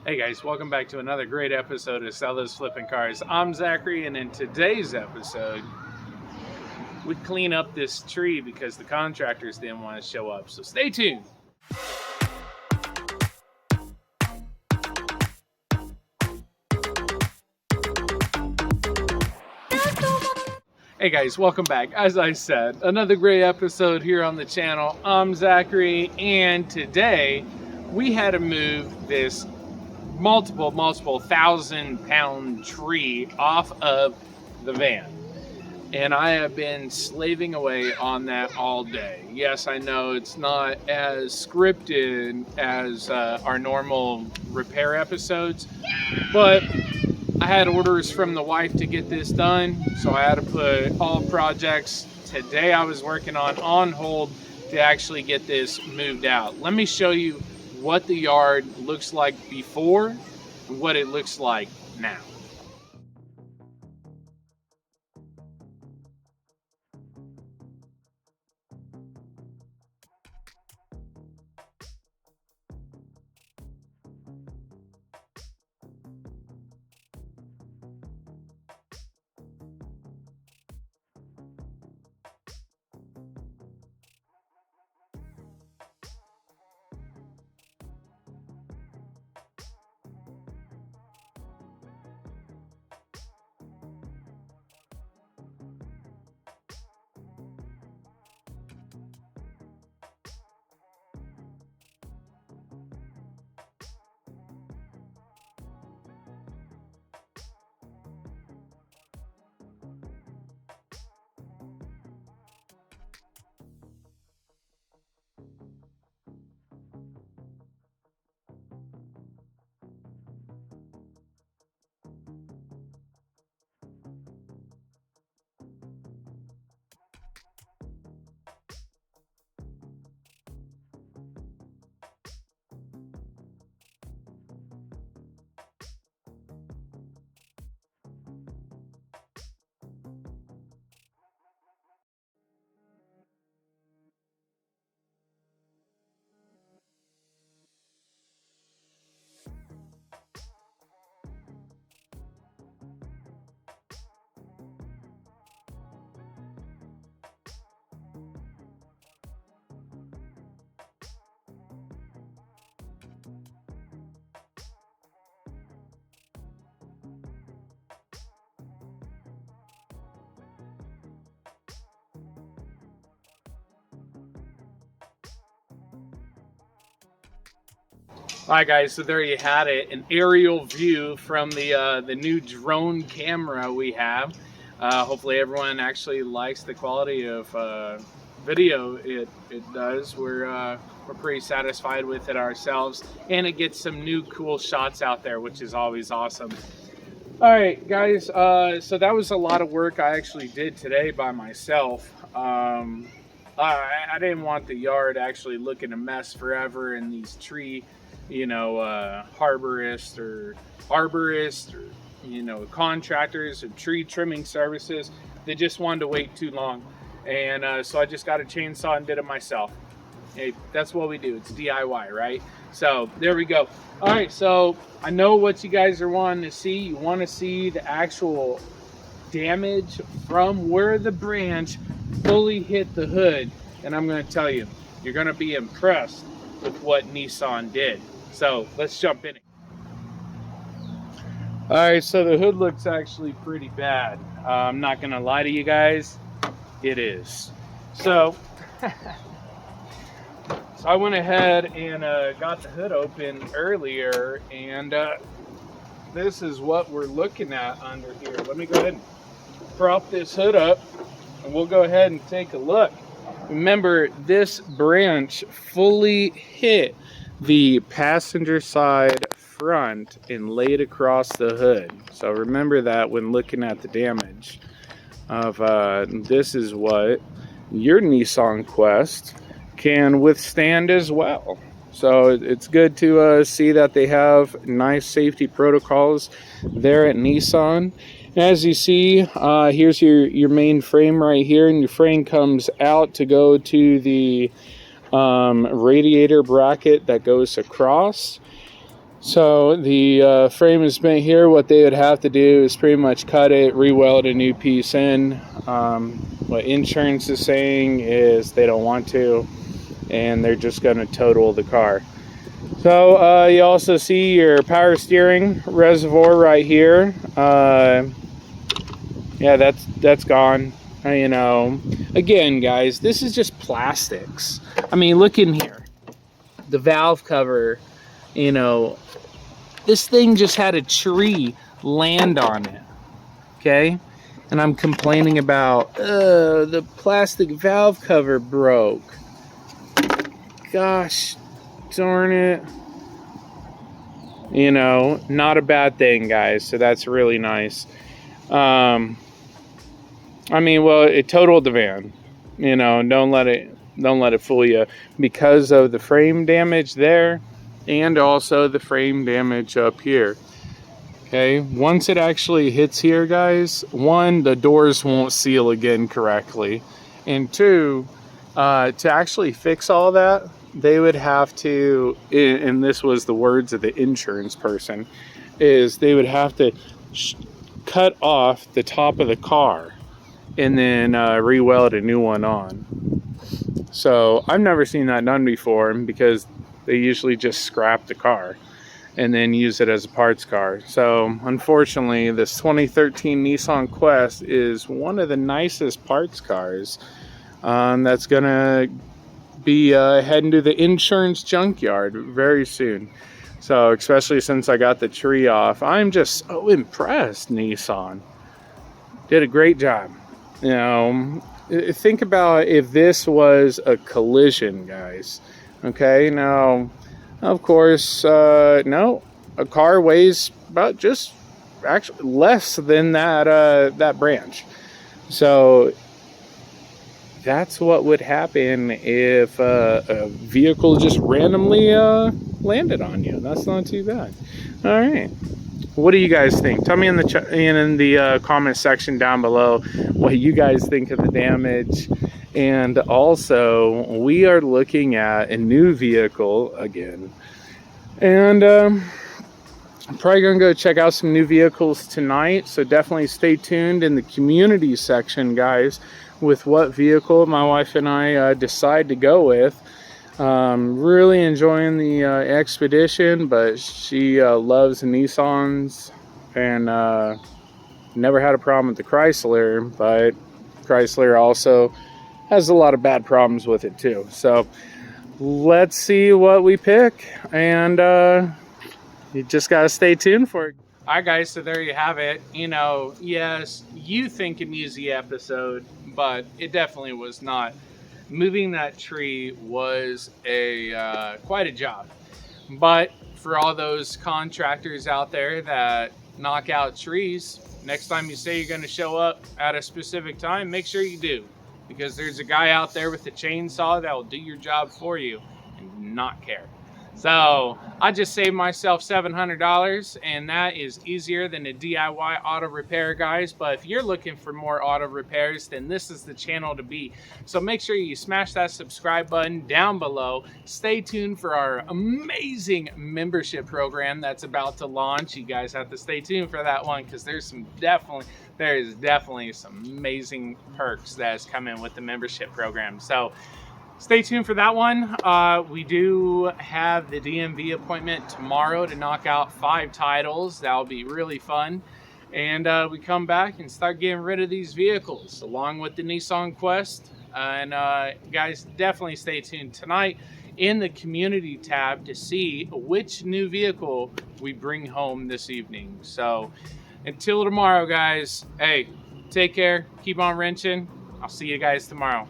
Hey guys, welcome back to another great episode of Sell Those Flipping Cars. I'm Zachary, and in today's episode, we clean up this tree because the contractors didn't want to show up. So stay tuned. Hey guys, welcome back. As I said, another great episode here on the channel. I'm Zachary, and today we had to move this multiple 1,000-pound tree off of the van, and I have been slaving away on that all day. Yes, I know it's not as scripted as our normal repair episodes, but I had orders from the wife to get this done, so I had to put all projects today I was working on hold to actually get this moved out. Let me show you what the yard looks like before and what it looks like now. Alright guys, so there you had it, an aerial view from the new drone camera we have. Hopefully everyone actually likes the quality of video it does. We're pretty satisfied with it ourselves, and it gets some new cool shots out there, which is always awesome. Alright guys, so that was a lot of work I actually did today by myself. I didn't want the yard actually looking a mess forever, and these tree arborists or contractors or tree trimming services, they just wanted to wait too long, and so I just got a chainsaw and did it myself. Hey, that's what we do. It's DIY, right? So there we go. All right, so I know what you guys are wanting to see. You want to see the actual damage from where the branch fully hit the hood, and I'm going to tell you, you're going to be impressed with what Nissan did. So let's jump in it. All right, so the hood looks actually pretty bad. I'm not gonna lie to you guys, it is. So, so I went ahead and got the hood open earlier, and this is what we're looking at under here. Let me go ahead and prop this hood up, and we'll go ahead and take a look. Remember, this branch fully hit the passenger side front and laid across the hood. So remember that when looking at the damage of this is what your Nissan Quest can withstand as well. So it's good to see that they have nice safety protocols there at Nissan. As you see, here's your main frame right here, and your frame comes out to go to the radiator bracket that goes across. So the frame is bent here. What they would have to do is pretty much cut it, re-weld a new piece in. What insurance is saying is they don't want to, and they're just going to total the car. So you also see your power steering reservoir right here. Yeah, that's gone. You know, again, guys, this is just plastics. I mean, look in here. The valve cover, you know, this thing just had a tree land on it, okay? And I'm complaining about, the plastic valve cover broke. Gosh darn it. You know, not a bad thing, guys, so that's really nice. I mean, well, it totaled the van. You know, don't let it fool you, because of the frame damage there and also the frame damage up here. Okay, once it actually hits here, guys, one, the doors won't seal again correctly, and two, to actually fix all that, they would have to, and this was the words of the insurance person, is they would have to cut off the top of the car and then re-weld a new one on. So I've never seen that done before, because they usually just scrap the car and then use it as a parts car. So unfortunately, this 2013 Nissan Quest is one of the nicest parts cars that's gonna be heading to the insurance junkyard very soon. So especially since I got the tree off, I'm just so impressed. Nissan did a great job. You know, think about if this was a collision, guys. Okay, now, of course, no, a car weighs about just actually less than that branch. So that's what would happen if a vehicle just randomly landed on you. That's not too bad. All right. What do you guys think? Tell me in the comment section down below what you guys think of the damage. And also, we are looking at a new vehicle again. And I'm probably going to go check out some new vehicles tonight. So definitely stay tuned in the community section, guys, with what vehicle my wife and I decide to go with. Really enjoying the Expedition, but she loves Nissans, and never had a problem with the Chrysler, but Chrysler also has a lot of bad problems with it too. So let's see what we pick, and you just gotta stay tuned for it. All right, guys, so there you have it. You know, yes, you think an easy episode, but it definitely was not. Moving that tree was quite a job. But for all those contractors out there that knock out trees, next time you say you're going to show up at a specific time, make sure you do, because there's a guy out there with a chainsaw that will do your job for you and not care. So I just saved myself $700, and that is easier than a DIY auto repair, guys. But if you're looking for more auto repairs, then this is the channel to be. So make sure you smash that subscribe button down below. Stay tuned for our amazing membership program that's about to launch. You guys have to stay tuned for that one, because there is definitely some amazing perks that is coming with the membership program. So stay tuned for that one. We do have the DMV appointment tomorrow to knock out 5 titles. That'll be really fun. And we come back and start getting rid of these vehicles along with the Nissan Quest. And guys, definitely stay tuned tonight in the community tab to see which new vehicle we bring home this evening. So until tomorrow, guys, hey, take care, keep on wrenching. I'll see you guys tomorrow.